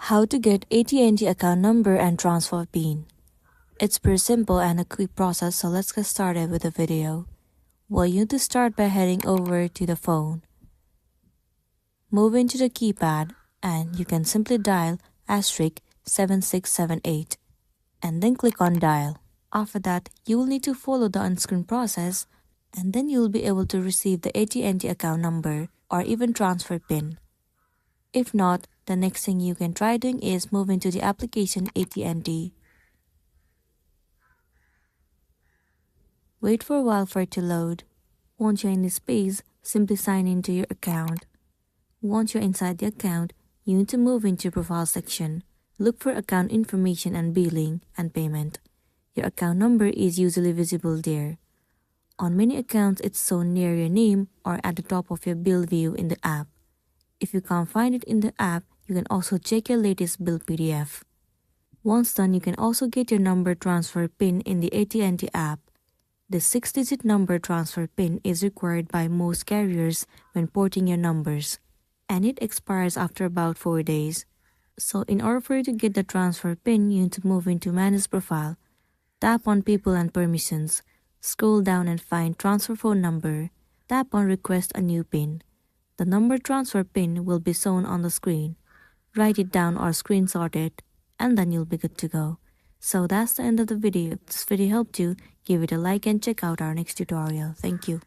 How to get AT&T account number and transfer PIN. It's pretty simple and a quick process, so let's get started with the video. Well, you need to start by heading over to the phone. Move into the keypad and you can simply dial *7678 and then click on dial. After that, you will need to follow the on-screen process and then you'll be able to receive the AT&T account number or even transfer PIN. If not, the next thing you can try doing is move into the application AT&T. Wait for a while for it to load. Once you're in this page, simply sign into your account. Once you're inside the account, you need to move into Profile section. Look for account information and billing and payment. Your account number is usually visible there. On many accounts, it's shown near your name or at the top of your bill view in the app. If you can't find it in the app, you can also check your latest bill PDF. Once done, you can also get your number transfer PIN in the AT&T app. The 6-digit number transfer PIN is required by most carriers when porting your numbers, and it expires after about 4 days. So in order for you to get the transfer PIN, you need to move into Manage Profile, tap on People and Permissions, scroll down and find Transfer Phone Number, tap on Request a New PIN. The number transfer PIN will be shown on the screen. Write it down or screenshot it, and then you'll be good to go. So that's the end of the video. If this video helped you, give it a like and check out our next tutorial. Thank you.